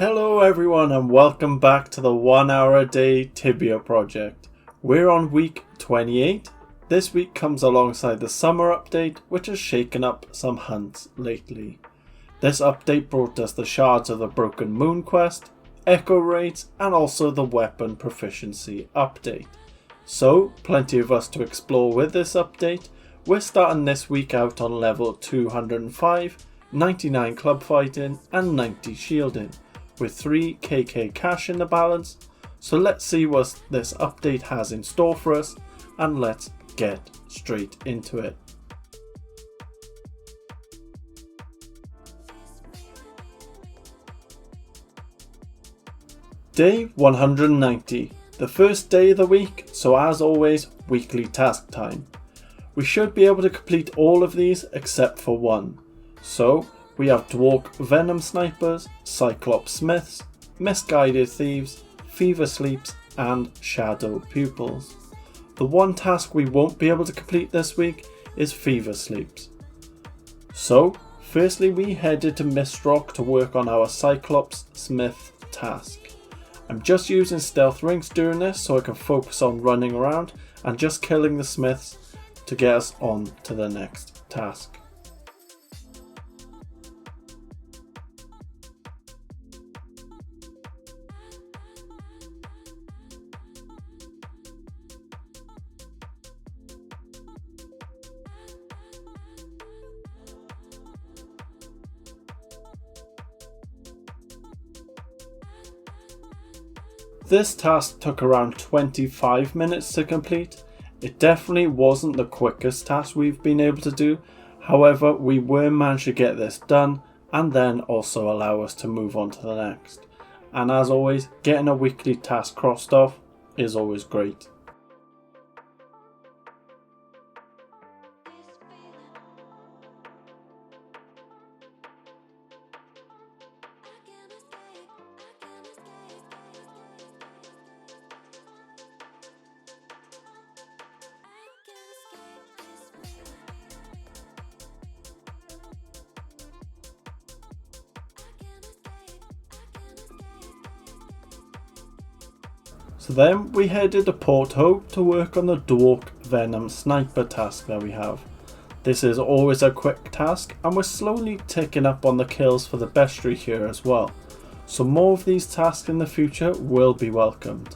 Hello everyone and welcome back to the 1 hour a day Tibia project. We're on week 28. This week comes alongside the summer update, which has shaken up some hunts lately. This update brought us the Shards of the Broken Moon quest, Echo raids, and also the weapon proficiency update. So, plenty of us to explore with this update. We're starting this week out on level 205, 99 club fighting and 90 shielding, with 3 KK cash in the balance. So let's see what this update has in store for us, and let's get straight into it. Day 190, the first day of the week, so as always, weekly task time. We should be able to complete all of these except for one. So we have Dwarf Venom Snipers, Cyclops Smiths, Misguided Thieves, Fever Sleeps and Shadow Pupils. The one task we won't be able to complete this week is Fever Sleeps. So firstly we headed to Mistrock to work on our Cyclops Smith task. I'm just using stealth rings during this so I can focus on running around and just killing the Smiths to get us on to the next task. This task took around 25 minutes to complete. It definitely wasn't the quickest task we've been able to do, however we were managed to get this done and then also allow us to move on to the next. And as always, getting a weekly task crossed off is always great. So then we headed to Port Hope to work on the Dwarf Venom Sniper task that we have. This is always a quick task and we're slowly ticking up on the kills for the bestiary here as well. So more of these tasks in the future will be welcomed.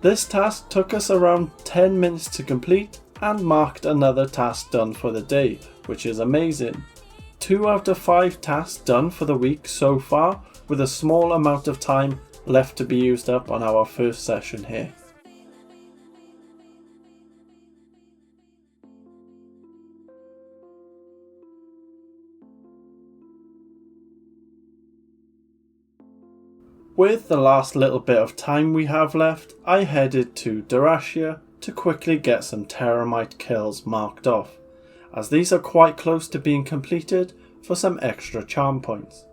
This task took us around 10 minutes to complete and marked another task done for the day, which is amazing. 2 out of 5 tasks done for the week so far, with a small amount of time left to be used up on our first session here. With the last little bit of time we have left, I headed to Dyrachia to quickly get some Terramite kills marked off, as these are quite close to being completed for some extra charm points.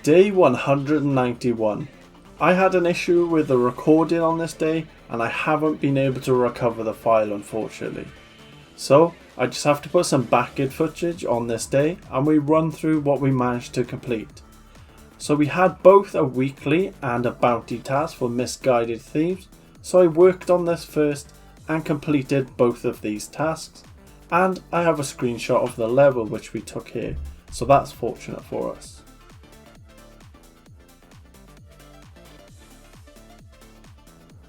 Day 191. I had an issue with the recording on this day and I haven't been able to recover the file unfortunately. So I just have to put some back-end footage on this day and we run through what we managed to complete. So we had both a weekly and a bounty task for Misguided Thieves, so I worked on this first and completed both of these tasks, and I have a screenshot of the level which we took here, so that's fortunate for us.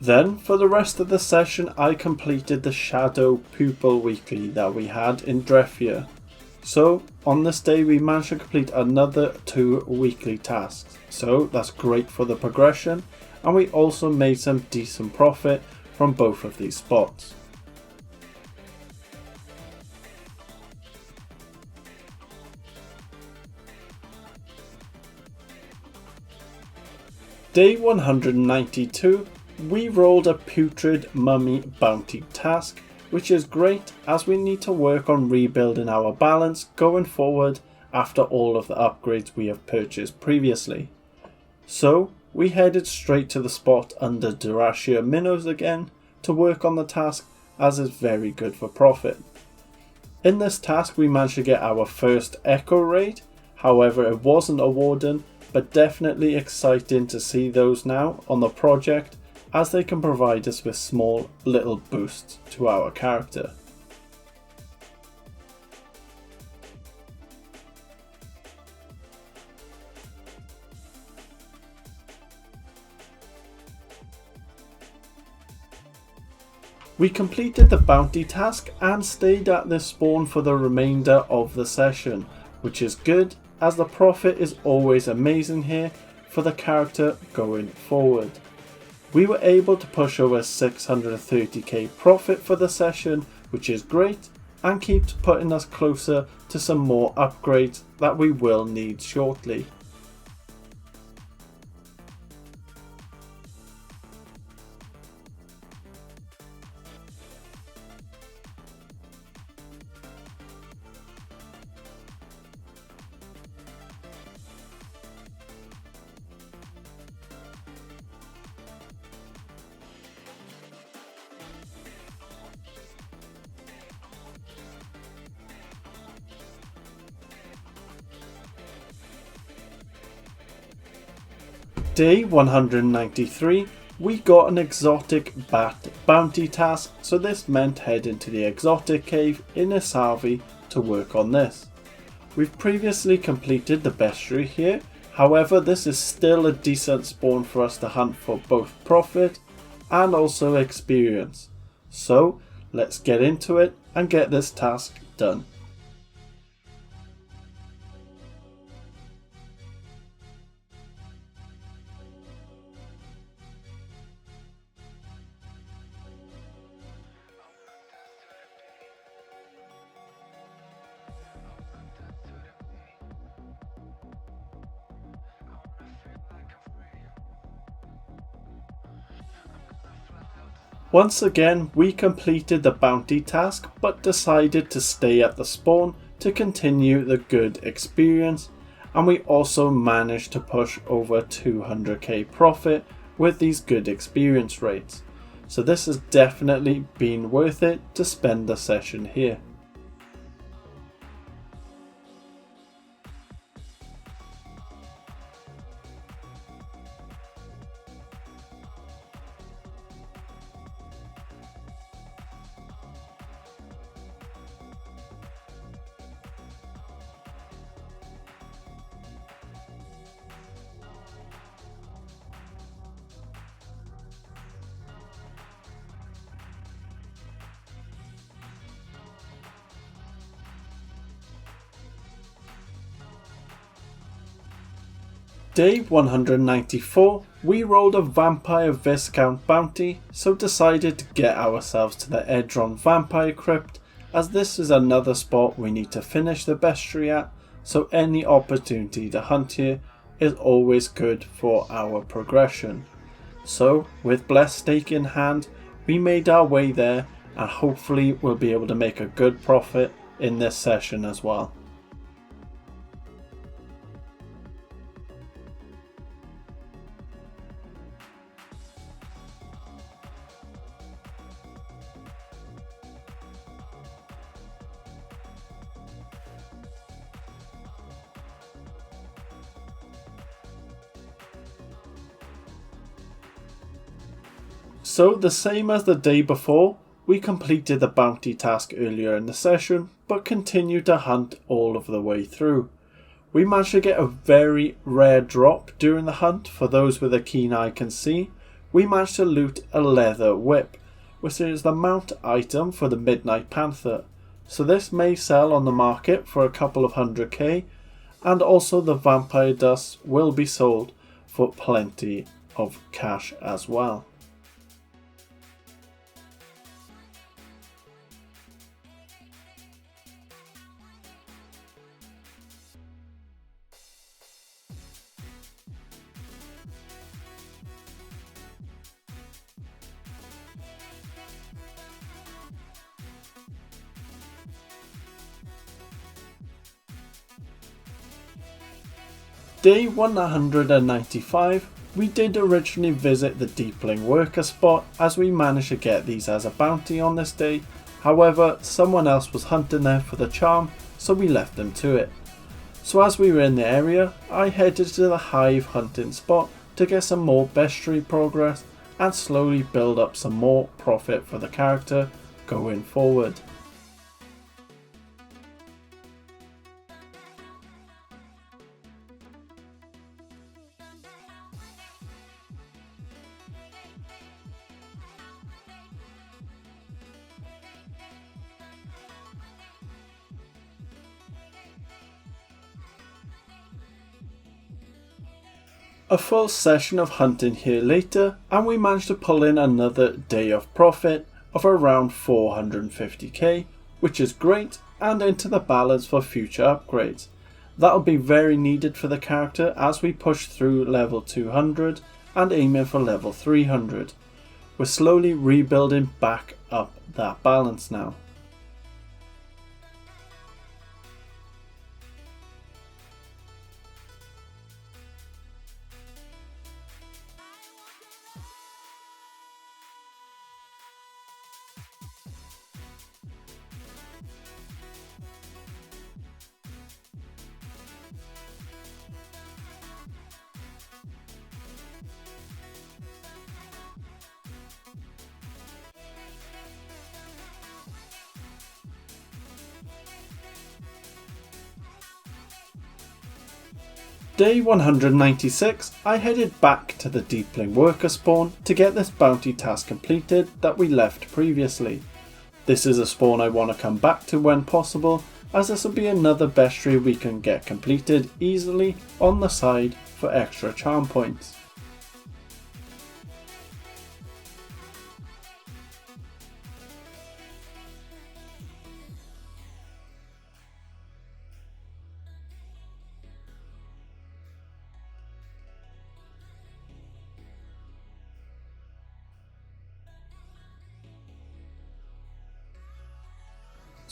Then for the rest of the session I completed the Shadow Pupil weekly that we had in Drefia. So on this day we managed to complete another 2 weekly tasks, so that's great for the progression and we also made some decent profit from both of these spots. Day 192, we rolled a putrid mummy bounty task, which is great as we need to work on rebuilding our balance going forward after all of the upgrades we have purchased previously. So we headed straight to the spot under Durashia minnows again to work on the task, as is very good for profit. In this task we managed to get our first Echo raid, however it wasn't a warden, but definitely exciting to see those now on the project, as they can provide us with small little boosts to our character. We completed the bounty task and stayed at this spawn for the remainder of the session, which is good as the profit is always amazing here for the character going forward. We were able to push over 630k profit for the session, which is great and keeps putting us closer to some more upgrades that we will need shortly. Day 193, we got an exotic bat bounty task, so this meant heading to the exotic cave in Isavi to work on this. We've previously completed the bestiary here, however this is still a decent spawn for us to hunt for both profit and also experience. So let's get into it and get this task done. Once again we completed the bounty task but decided to stay at the spawn to continue the good experience, and we also managed to push over 200k profit with these good experience rates. So this has definitely been worth it to spend the session here. Day 194, we rolled a Vampire Viscount bounty, so decided to get ourselves to the Edron Vampire Crypt, as this is another spot we need to finish the bestiary at, so any opportunity to hunt here is always good for our progression. So with Blessed Stake in hand, we made our way there and hopefully we'll be able to make a good profit in this session as well. So the same as the day before, we completed the bounty task earlier in the session, but continued to hunt all of the way through. We managed to get a very rare drop during the hunt. For those with a keen eye can see, we managed to loot a leather whip, which is the mount item for the Midnight Panther. So this may sell on the market for a couple of 100k, and also the vampire dust will be sold for plenty of cash as well. Day 195, we did originally visit the Deepling worker spot as we managed to get these as a bounty on this day. However, someone else was hunting there for the charm, so we left them to it. So as we were in the area, I headed to the Hive hunting spot to get some more bestiary progress and slowly build up some more profit for the character going forward. A full session of hunting here later, and we managed to pull in another day of profit of around 450k, which is great, and into the balance for future upgrades. That'll be very needed for the character as we push through level 200 and aiming for level 300. We're slowly rebuilding back up that balance now. Day 196, I headed back to the Deepling worker spawn to get this bounty task completed that we left previously. This is a spawn I want to come back to when possible, as this will be another bestiary we can get completed easily on the side for extra charm points.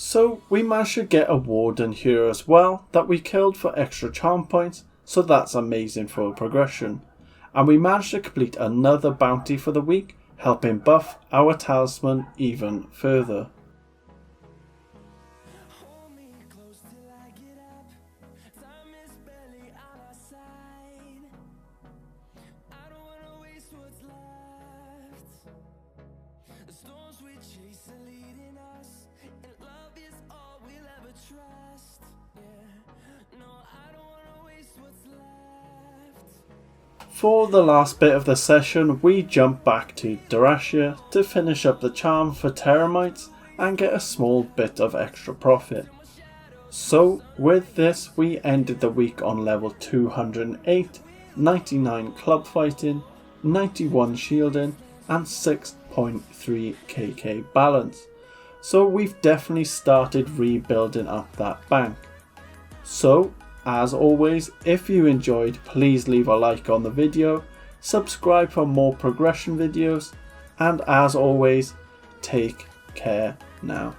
So we managed to get a warden here as well that we killed for extra charm points, so that's amazing for progression. And we managed to complete another bounty for the week, helping buff our talisman even further. For the last bit of the session, we jump back to Dyrachia to finish up the charm for Terramites and get a small bit of extra profit. So with this, we ended the week on level 208, 99 club fighting, 91 shielding and 6.3 kk balance. So we've definitely started rebuilding up that bank. So as always, if you enjoyed, please leave a like on the video, subscribe for more progression videos, and as always, take care now.